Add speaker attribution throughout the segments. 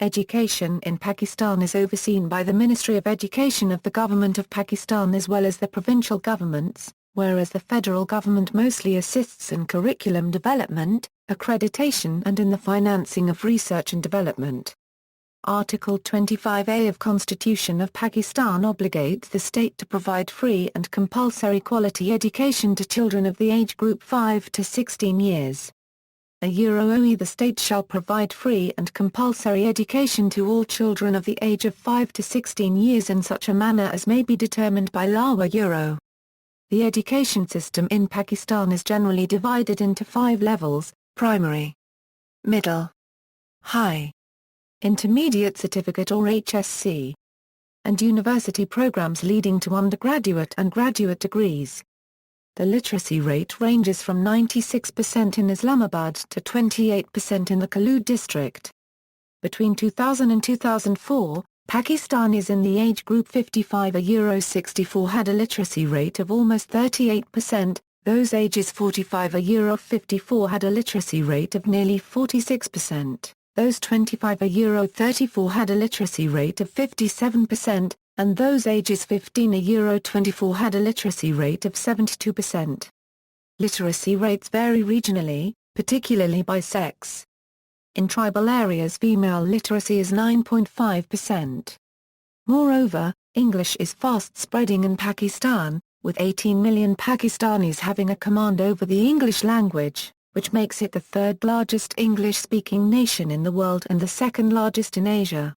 Speaker 1: Education in Pakistan is overseen by the Ministry of Education of the Government of Pakistan as well as the provincial governments, whereas the federal government mostly assists in curriculum development, accreditation and in the financing of research and development. Article 25A of Constitution of Pakistan obligates the state to provide free and compulsory quality education to children of the age group 5 to 16 years. (OE) The state shall provide free and compulsory education to all children of the age of 5 to 16 years in such a manner as may be determined by law. The education system in Pakistan is generally divided into 5 levels: primary, middle, high, intermediate certificate or HSC, and university programs leading to undergraduate and graduate degrees. The literacy rate ranges from 96% in Islamabad to 28% in the Kalud district. Between 2000 and 2004, Pakistanis in the age group 55-64 had a literacy rate of almost 38%, those ages 45-54 had a literacy rate of nearly 46%, those 25-34 had a literacy rate of 57%, and those ages 15-24 had a literacy rate of 72%. Literacy rates vary regionally, particularly by sex. In tribal areas female literacy is 9.5%. Moreover, English is fast spreading in Pakistan, with 18 million Pakistanis having a command over the English language, which makes it the third largest English-speaking nation in the world and the second largest in Asia.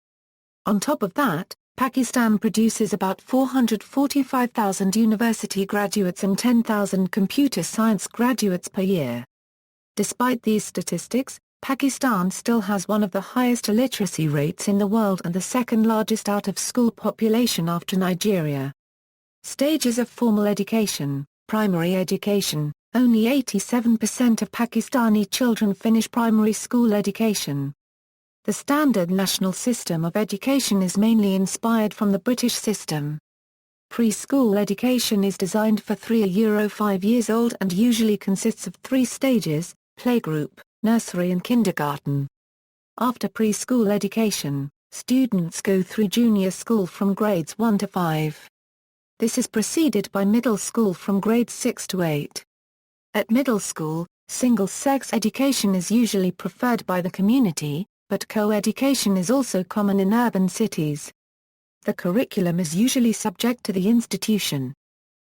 Speaker 1: On top of that, Pakistan produces about 445,000 university graduates and 10,000 computer science graduates per year. Despite these statistics, Pakistan still has one of the highest illiteracy rates in the world and the second largest out-of-school population after Nigeria. Stages of formal education. Primary education. Only 87% of Pakistani children finish primary school education. The standard national system of education is mainly inspired from the British system. Preschool education is designed for 3-5 years old and usually consists of 3 stages: playgroup, nursery and kindergarten. After preschool education, students go through junior school from grades 1 to 5. This is preceded by middle school from grades 6 to 8. At middle school, single-sex education is usually preferred by the community, but co-education is also common in urban cities. The curriculum is usually subject to the institution.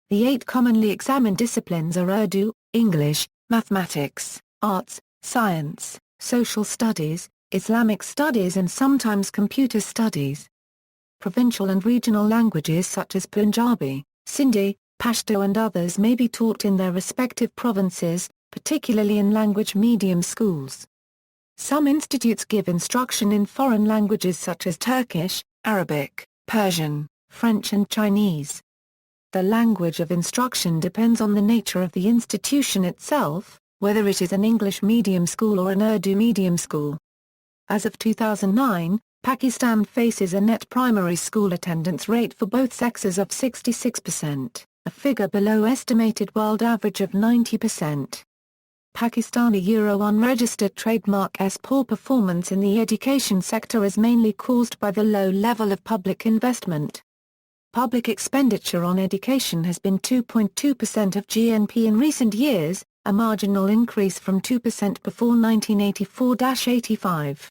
Speaker 1: The 8 commonly examined disciplines are Urdu, English, mathematics, arts, science, social studies, Islamic studies and sometimes computer studies. Provincial and regional languages such as Punjabi, Sindhi, Pashto and others may be taught in their respective provinces, particularly in language medium schools. Some institutes give instruction in foreign languages such as Turkish, Arabic, Persian, French and Chinese. The language of instruction depends on the nature of the institution itself, whether it is an English medium school or an Urdu medium school. As of 2009, Pakistan faces a net primary school attendance rate for both sexes of 66%, a figure below estimated world average of 90%. Pakistani unregistered trademark's poor performance in the education sector is mainly caused by the low level of public investment. Public expenditure on education has been 2.2% of GNP in recent years, a marginal increase from 2% before 1984-85.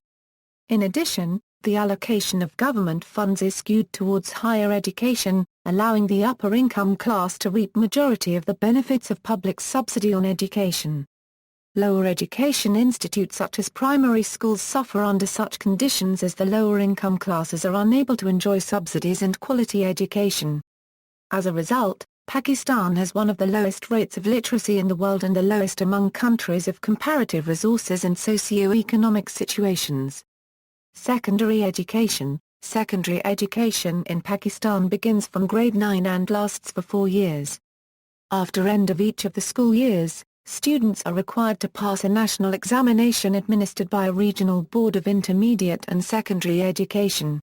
Speaker 1: In addition, the allocation of government funds is skewed towards higher education, allowing the upper income class to reap majority of the benefits of public subsidy on education. Lower education institutes such as primary schools suffer under such conditions as the lower income classes are unable to enjoy subsidies and quality education. As a result, Pakistan has one of the lowest rates of literacy in the world and the lowest among countries of comparative resources and socio-economic situations. Secondary education. Secondary education in Pakistan begins from grade 9 and lasts for 4 years. After end of each of the school years, students are required to pass a national examination administered by a regional board of intermediate and secondary education.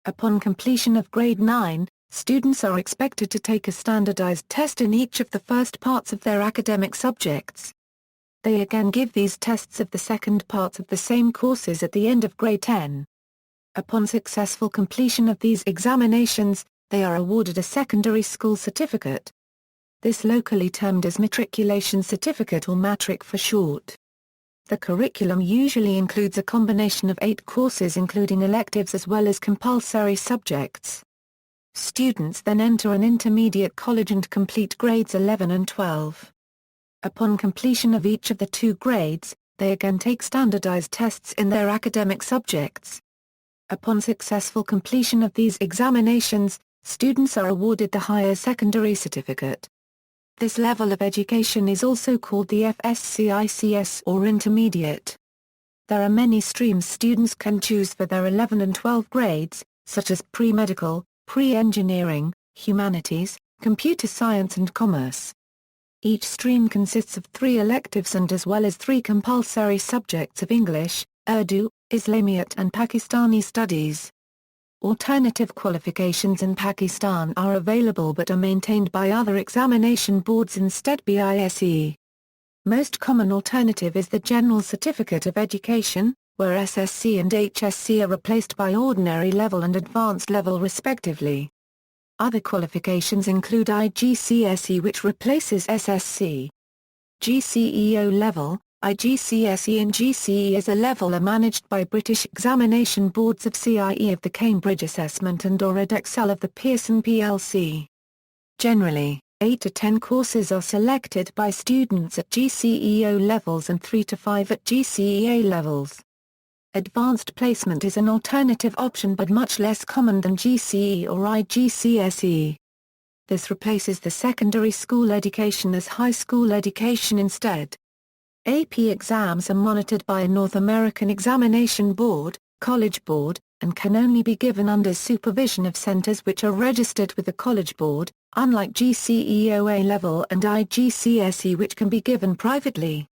Speaker 1: Upon completion of grade 9, students are expected to take a standardized test in each of the first parts of their academic subjects. They again give these tests of the second parts of the same courses at the end of grade 10. Upon successful completion of these examinations, they are awarded a secondary school certificate. This locally termed as Matriculation Certificate or Matric for short. The curriculum usually includes a combination of 8 courses including electives as well as compulsory subjects. Students then enter an intermediate college and complete grades 11 and 12. Upon completion of each of the 2 grades, they again take standardized tests in their academic subjects. Upon successful completion of these examinations, students are awarded the higher secondary certificate. This level of education is also called the FSCICS or intermediate. There are many streams students can choose for their 11 and 12 grades, such as pre-medical, pre-engineering, humanities, computer science and commerce. Each stream consists of 3 electives and as well as 3 compulsory subjects of English, Urdu, Islamiyat and Pakistani studies. Alternative qualifications in Pakistan are available but are maintained by other examination boards instead BISE. Most common alternative is the General Certificate of Education, where SSC and HSC are replaced by ordinary level and advanced level respectively. Other qualifications include IGCSE which replaces SSC. GCE O-level, IGCSE and GCE as a level are managed by British examination boards of CIE of the Cambridge Assessment and or Edexcel of the Pearson plc. Generally, 8 to 10 courses are selected by students at GCE O levels and 3 to 5 at GCE A levels. Advanced placement is an alternative option but much less common than GCE or IGCSE. This replaces the secondary school education as high school education instead. AP exams are monitored by a North American Examination Board, College Board, and can only be given under supervision of centers which are registered with the College Board, unlike GCE A level and IGCSE which can be given privately.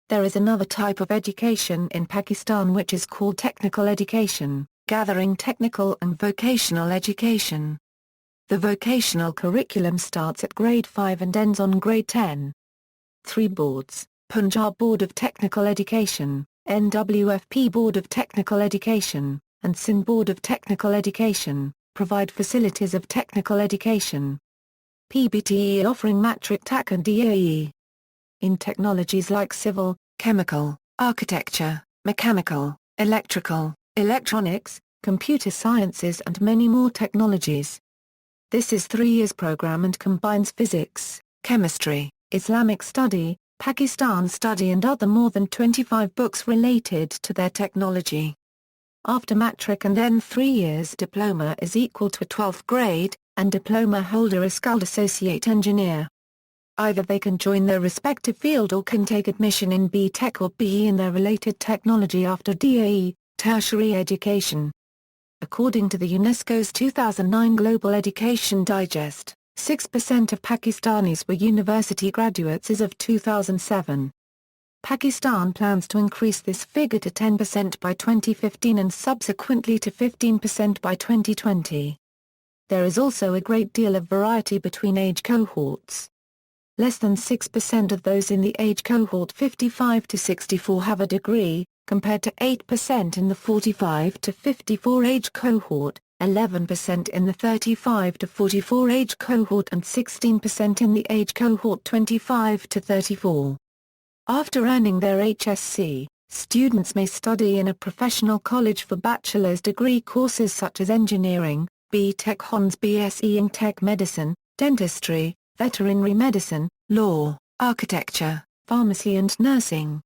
Speaker 1: There is another type of education in Pakistan which is called technical education, gathering technical and vocational education. The vocational curriculum starts at grade 5 and ends on grade 10. 3 boards, Punjab Board of Technical Education, NWFP Board of Technical Education, and Sindh Board of Technical Education, provide facilities of technical education. PBTE offering Matric TAC and DAE. In technologies like civil, chemical, architecture, mechanical, electrical, electronics, computer sciences and many more technologies. This is 3 years program and combines physics, chemistry, Islamic study, Pakistan study and other more than 25 books related to their technology. After Matric and then 3 years diploma is equal to a 12th grade, and diploma holder is skilled associate engineer. Either they can join their respective field or can take admission in B.Tech or BE in their related technology after DAE, tertiary education. According to the UNESCO's 2009 Global Education Digest, 6% of Pakistanis were university graduates as of 2007. Pakistan plans to increase this figure to 10% by 2015 and subsequently to 15% by 2020. There is also a great deal of variety between age cohorts. Less than 6% of those in the age cohort 55 to 64 have a degree, compared to 8% in the 45 to 54 age cohort, 11% in the 35 to 44 age cohort and 16% in the age cohort 25 to 34. After earning their HSC, students may study in a professional college for bachelor's degree courses such as engineering, B.Tech Hons BSE in Tech Medicine, Dentistry, Veterinary Medicine, Law, Architecture, Pharmacy and Nursing.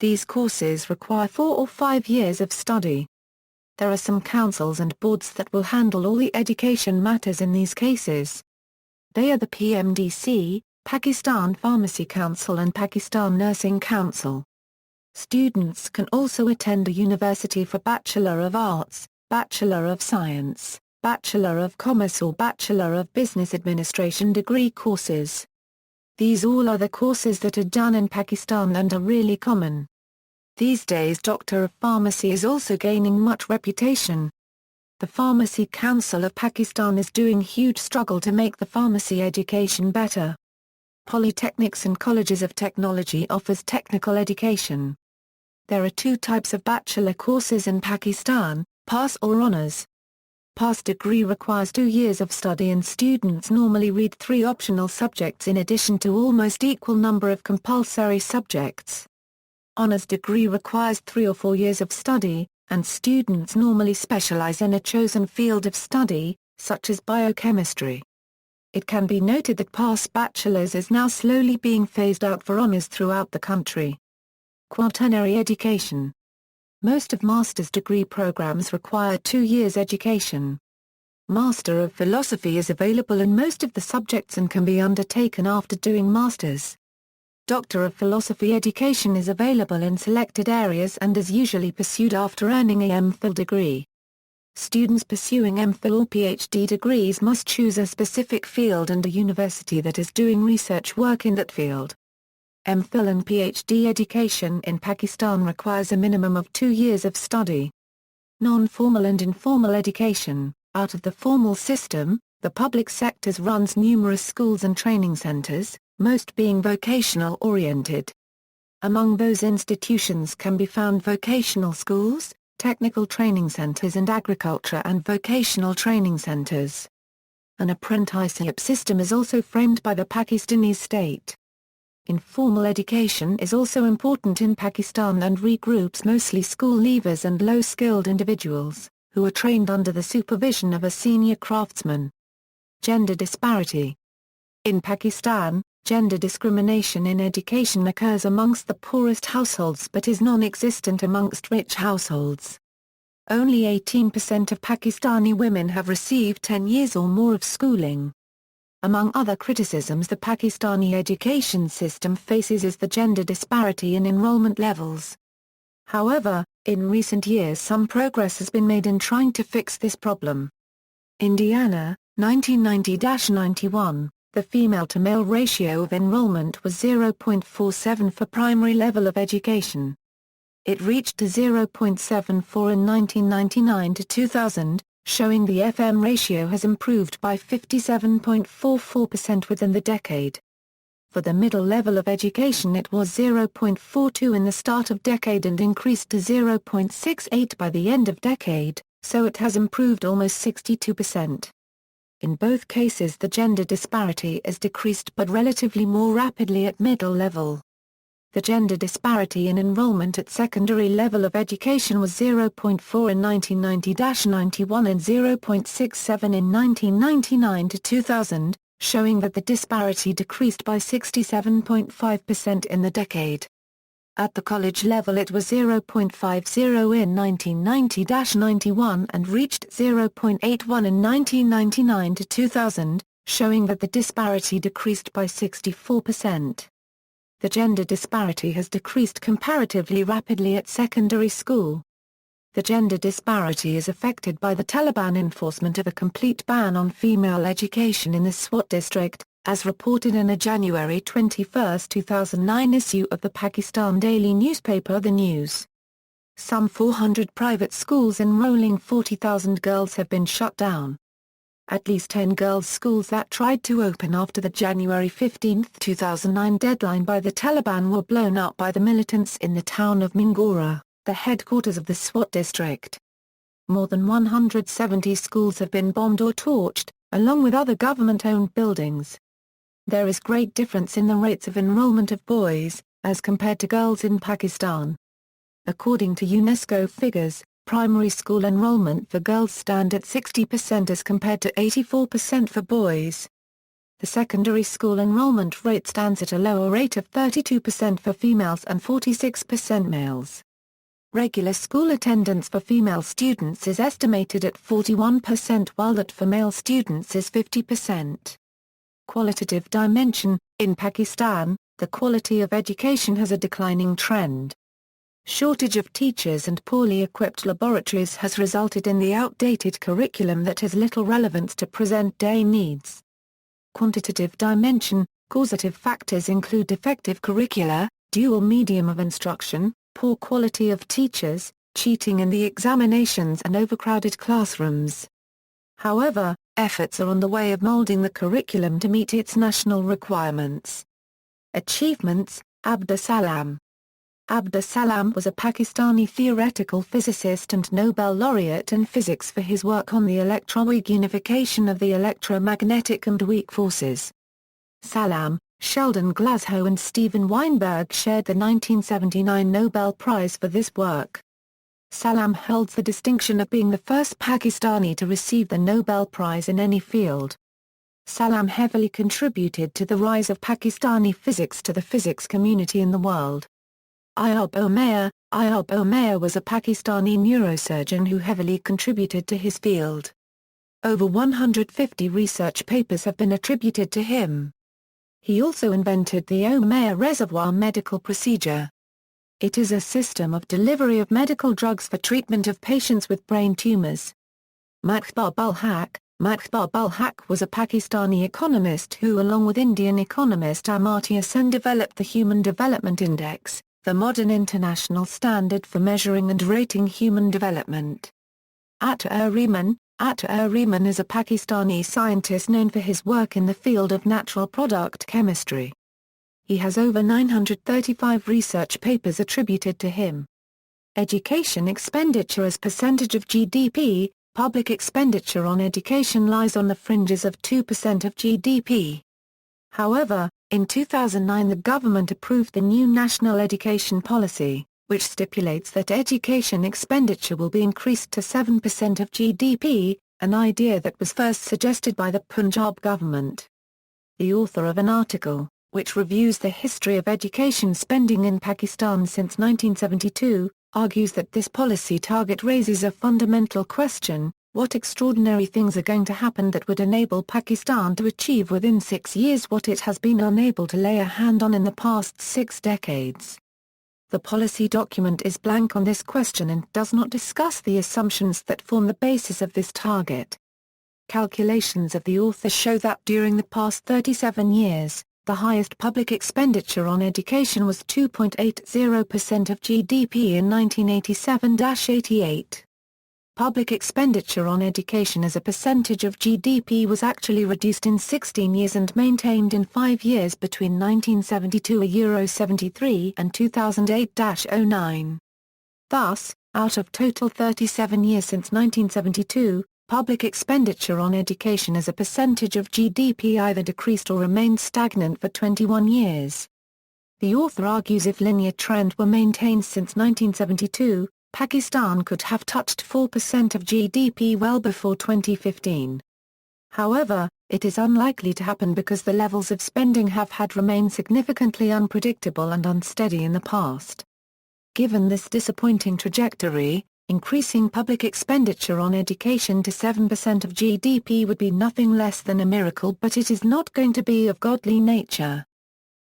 Speaker 1: These courses require 4 or 5 years of study. There are some councils and boards that will handle all the education matters in these cases. They are the PMDC, Pakistan Pharmacy Council and Pakistan Nursing Council. Students can also attend a university for Bachelor of Arts, Bachelor of Science, Bachelor of Commerce or Bachelor of Business Administration degree courses. These all are the courses that are done in Pakistan and are really common. These days Doctor of Pharmacy is also gaining much reputation. The Pharmacy Council of Pakistan is doing huge struggle to make the pharmacy education better. Polytechnics and Colleges of Technology offers technical education. There are 2 types of bachelor courses in Pakistan, Pass or honors. Pass degree requires 2 years of study and students normally read 3 optional subjects in addition to almost equal number of compulsory subjects. Honors degree requires 3 or 4 years of study, and students normally specialize in a chosen field of study, such as biochemistry. It can be noted that Pass Bachelors is now slowly being phased out for honors throughout the country. Quaternary education. Most of master's degree programs require 2 years education. Master of Philosophy is available in most of the subjects and can be undertaken after doing masters. Doctor of Philosophy education is available in selected areas and is usually pursued after earning a MPhil degree. Students pursuing MPhil or PhD degrees must choose a specific field and a university that is doing research work in that field. MPhil and PhD education in Pakistan requires a minimum of 2 years of study. Non-formal and informal education. Out of the formal system, the public sector runs numerous schools and training centers, most being vocational-oriented. Among those institutions can be found vocational schools, technical training centers and agriculture and vocational training centers. An apprenticeship system is also framed by the Pakistani state. Informal education is also important in Pakistan and regroups mostly school leavers and low-skilled individuals, who are trained under the supervision of a senior craftsman. Gender disparity. In Pakistan, gender discrimination in education occurs amongst the poorest households but is non-existent amongst rich households. Only 18% of Pakistani women have received 10 years or more of schooling. Among other criticisms the Pakistani education system faces is the gender disparity in enrollment levels. However, in recent years some progress has been made in trying to fix this problem. Indiana, 1990-91, the female-to-male ratio of enrollment was 0.47 for primary level of education. It reached to 0.74 in 1999 to 2000, showing the FM ratio has improved by 57.44% within the decade. For the middle level of education it was 0.42 in the start of decade and increased to 0.68 by the end of decade, so it has improved almost 62%. In both cases the gender disparity is decreased but relatively more rapidly at middle level. The gender disparity in enrollment at secondary level of education was 0.4 in 1990-91 and 0.67 in 1999 to 2000, showing that the disparity decreased by 67.5% in the decade. At the college level it was 0.50 in 1990-91 and reached 0.81 in 1999 to 2000, showing that the disparity decreased by 64%. The gender disparity has decreased comparatively rapidly at secondary school. The gender disparity is affected by the Taliban enforcement of a complete ban on female education in the Swat district, as reported in a January 21, 2009 issue of the Pakistan daily newspaper The News. Some 400 private schools enrolling 40,000 girls have been shut down. At least 10 girls' schools that tried to open after the January 15, 2009 deadline by the Taliban were blown up by the militants in the town of Mingora, the headquarters of the Swat district. More than 170 schools have been bombed or torched, along with other government-owned buildings. There is great difference in the rates of enrollment of boys, as compared to girls in Pakistan. According to UNESCO figures, primary school enrollment for girls stand at 60% as compared to 84% for boys. The secondary school enrollment rate stands at a lower rate of 32% for females and 46% males. Regular school attendance for female students is estimated at 41% while that for male students is 50%. Qualitative dimension. In Pakistan, the quality of education has a declining trend. Shortage of teachers and poorly equipped laboratories has resulted in the outdated curriculum that has little relevance to present-day needs. Quantitative dimension. Causative factors include defective curricula, dual medium of instruction, poor quality of teachers, cheating in the examinations and overcrowded classrooms. However, efforts are on the way of molding the curriculum to meet its national requirements. Achievements. Abdus Salam. Abdus Salam was a Pakistani theoretical physicist and Nobel laureate in physics for his work on the electroweak unification of the electromagnetic and weak forces. Salam, Sheldon Glashow and Steven Weinberg shared the 1979 Nobel Prize for this work. Salam holds the distinction of being the first Pakistani to receive the Nobel Prize in any field. Salam heavily contributed to the rise of Pakistani physics to the physics community in the world. Ayub Omair was a Pakistani neurosurgeon who heavily contributed to his field. Over 150 research papers have been attributed to him. He also invented the Omair reservoir medical procedure. It is a system of delivery of medical drugs for treatment of patients with brain tumors. Matbub-ul Haq was a Pakistani economist who along with Indian economist Amartya Sen developed the Human Development Index, the modern international standard for measuring and rating human development. Atta-ur-Rehman is a Pakistani scientist known for his work in the field of natural product chemistry. He has over 935 research papers attributed to him. Education expenditure as percentage of GDP. Public expenditure on education lies on the fringes of 2% of GDP. However, in 2009 the government approved the new National Education Policy, which stipulates that education expenditure will be increased to 7% of GDP, an idea that was first suggested by the Punjab government. The author of an article, which reviews the history of education spending in Pakistan since 1972, argues that this policy target raises a fundamental question: what extraordinary things are going to happen that would enable Pakistan to achieve within 6 years what it has been unable to lay a hand on in the past 6 decades? The policy document is blank on this question and does not discuss the assumptions that form the basis of this target. Calculations of the author show that during the past 37 years, the highest public expenditure on education was 2.80% of GDP in 1987-88. Public expenditure on education as a percentage of GDP was actually reduced in 16 years and maintained in 5 years between 1972 and 2008-09. Thus, out of total 37 years since 1972, public expenditure on education as a percentage of GDP either decreased or remained stagnant for 21 years. The author argues if linear trend were maintained since 1972, Pakistan could have touched 4% of GDP well before 2015. However, it is unlikely to happen because the levels of spending have had remained significantly unpredictable and unsteady in the past. Given this disappointing trajectory, increasing public expenditure on education to 7% of GDP would be nothing less than a miracle, but it is not going to be of godly nature.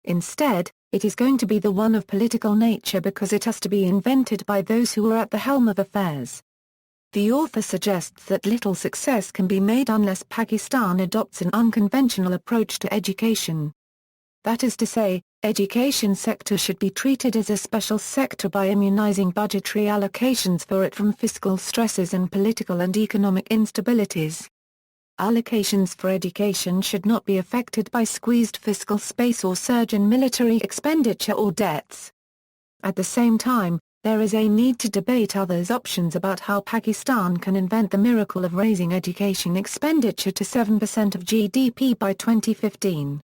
Speaker 1: Instead, it is going to be the one of political nature because it has to be invented by those who are at the helm of affairs. The author suggests that little success can be made unless Pakistan adopts an unconventional approach to education. That is to say, education sector should be treated as a special sector by immunizing budgetary allocations for it from fiscal stresses and political and economic instabilities. Allocations for education should not be affected by squeezed fiscal space or surge in military expenditure or debts. At the same time, there is a need to debate others' options about how Pakistan can invent the miracle of raising education expenditure to 7% of GDP by 2015.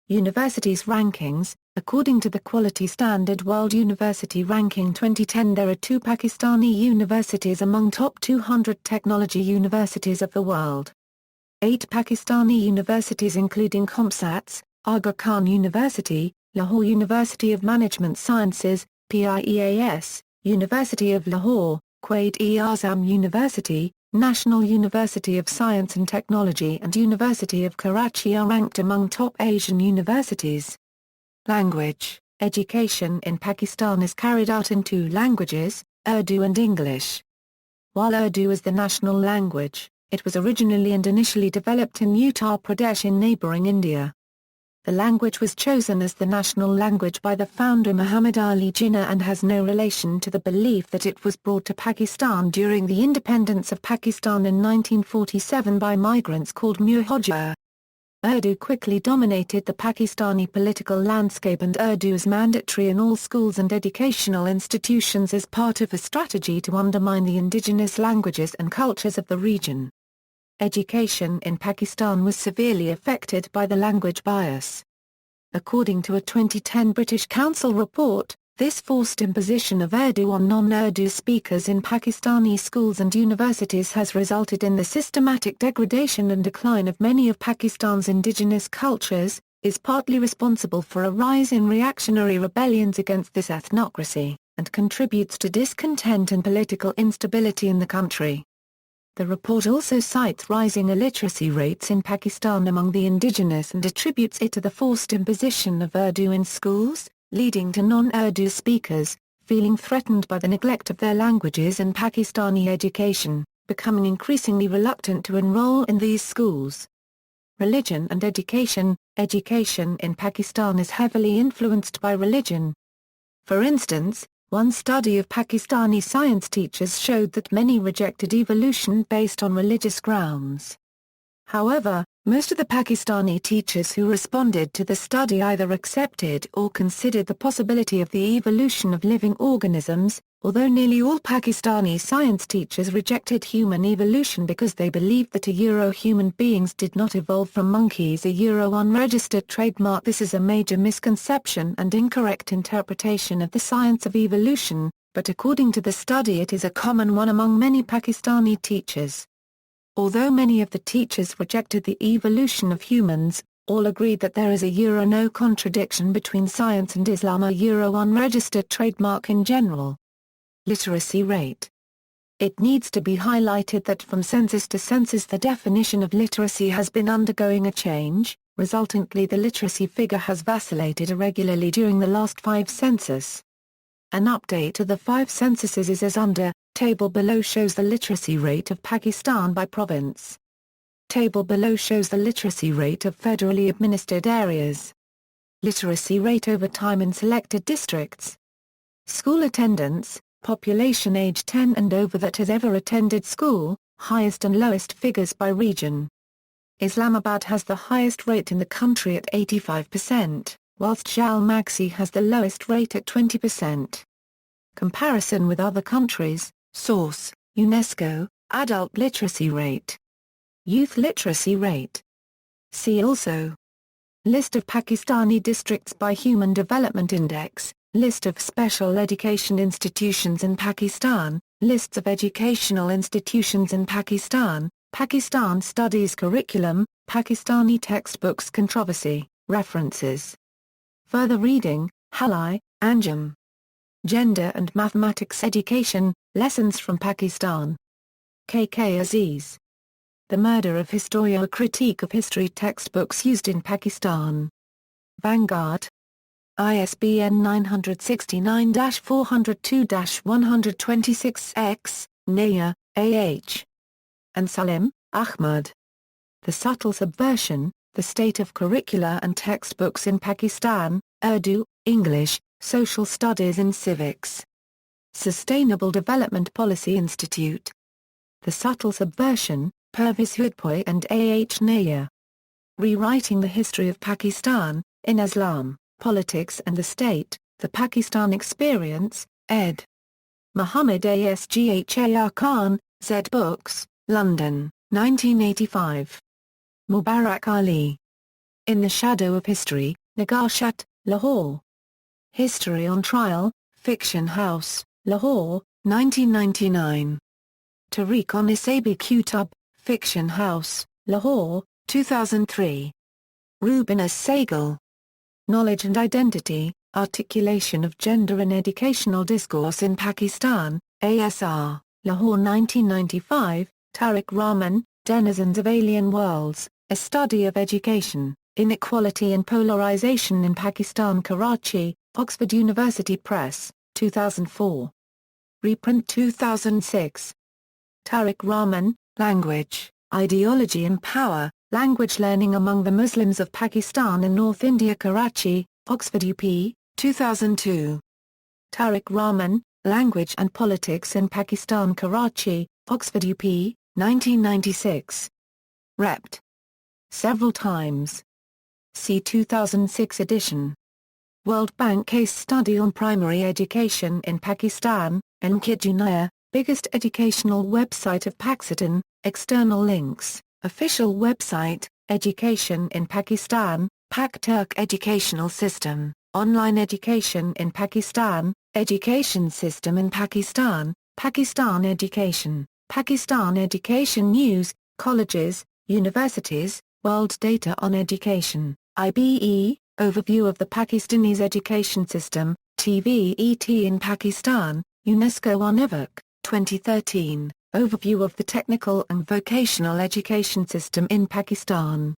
Speaker 1: Universities rankings. According to the quality standard World University Ranking 2010, there are 2 Pakistani universities among top 200 technology universities of the world. 8 Pakistani universities including CompSats, Aga Khan University, Lahore University of Management Sciences, PIEAS, University of Lahore, Quaid-e-Azam University, National University of Science and Technology and University of Karachi are ranked among top Asian universities. Language. Education in Pakistan is carried out in 2 languages, Urdu and English. While Urdu is the national language, it was originally and initially developed in Uttar Pradesh in neighboring India. The language was chosen as the national language by the founder Muhammad Ali Jinnah and has no relation to the belief that it was brought to Pakistan during the independence of Pakistan in 1947 by migrants called Muhajir. Urdu quickly dominated the Pakistani political landscape, and Urdu is mandatory in all schools and educational institutions as part of a strategy to undermine the indigenous languages and cultures of the region. Education in Pakistan was severely affected by the language bias. According to a 2010 British Council report, this forced imposition of Urdu on non-Urdu speakers in Pakistani schools and universities has resulted in the systematic degradation and decline of many of Pakistan's indigenous cultures, is partly responsible for a rise in reactionary rebellions against this ethnocracy, and contributes to discontent and political instability in the country. The report also cites rising illiteracy rates in Pakistan among the indigenous and attributes it to the forced imposition of Urdu in schools, leading to non-Urdu speakers, feeling threatened by the neglect of their languages in Pakistani education, becoming increasingly reluctant to enroll in these schools. Religion and education. Education in Pakistan is heavily influenced by religion. For instance, one study of Pakistani science teachers showed that many rejected evolution based on religious grounds. However, most of the Pakistani teachers who responded to the study either accepted or considered the possibility of the evolution of living organisms, although nearly all Pakistani science teachers rejected human evolution because they believed that human beings did not evolve from monkeys, a unregistered trademark. This is a major misconception and incorrect interpretation of the science of evolution, but according to the study it is a common one among many Pakistani teachers. Although many of the teachers rejected the evolution of humans, all agreed that there is no contradiction between science and Islam, a unregistered trademark in general. Literacy rate. It needs to be highlighted that from census to census the definition of literacy has been undergoing a change, resultantly the literacy figure has vacillated irregularly during the last 5 census. An update to the 5 censuses is as under. Table below shows the literacy rate of Pakistan by province. Table below shows the literacy rate of federally administered areas. Literacy rate over time in selected districts. School attendance, population age 10 and over that has ever attended school, highest and lowest figures by region. Islamabad has the highest rate in the country at 85%, whilst Jalmaxi has the lowest rate at 20%. Comparison with other countries. Source: UNESCO, Adult Literacy Rate. Youth Literacy Rate. See also. List of Pakistani districts by Human Development Index, List of special education institutions in Pakistan, Lists of educational institutions in Pakistan, Pakistan Studies Curriculum, Pakistani Textbooks Controversy, References. Further reading, Halai, Anjum. Gender and Mathematics Education, Lessons from Pakistan. K. Aziz. The Murder of Historia, a critique of history textbooks used in Pakistan. Vanguard. ISBN 969-402-126-X, Naya, A.H. and Salim, Ahmad. The Subtle Subversion, The State of Curricula and Textbooks in Pakistan, Urdu, English, Social Studies and Civics. Sustainable Development Policy Institute. The Subtle Subversion, Pervez Hudpoy and A.H. Naya. Rewriting the History of Pakistan, in Islam, Politics and the State, The Pakistan Experience, ed. Muhammad Asghar Khan, Z Books, London, 1985. Mubarak Ali. In the Shadow of History, Nagashat, Lahore. History on Trial, Fiction House, Lahore, 1999. Tariq on Isabi Qutub, Fiction House, Lahore, 2003. Rubina Saigal. Knowledge and Identity, Articulation of Gender in Educational Discourse in Pakistan, ASR, Lahore 1995, Tariq Rahman, Denizens of Alien Worlds, A Study of Education, Inequality and Polarization in Pakistan, Karachi, Oxford University Press, 2004. Reprint 2006. Tariq Rahman, Language, Ideology and Power, Language Learning Among the Muslims of Pakistan and North India, Karachi, Oxford UP, 2002. Tariq Rahman, Language and Politics in Pakistan, Karachi, Oxford UP, 1996. Rept. several times. See 2006 edition. World Bank Case Study on Primary Education in Pakistan, Enkidunia, biggest educational website of Pakistan, external links, official website, Education in Pakistan, Pak-Turk Educational System, Online Education in Pakistan, Education System in Pakistan, Pakistan Education News, Colleges, Universities, World Data on Education, IBE, Overview of the Pakistanis Education System, TVET in Pakistan, UNESCO Univok, 2013, Overview of the Technical and Vocational Education System in Pakistan.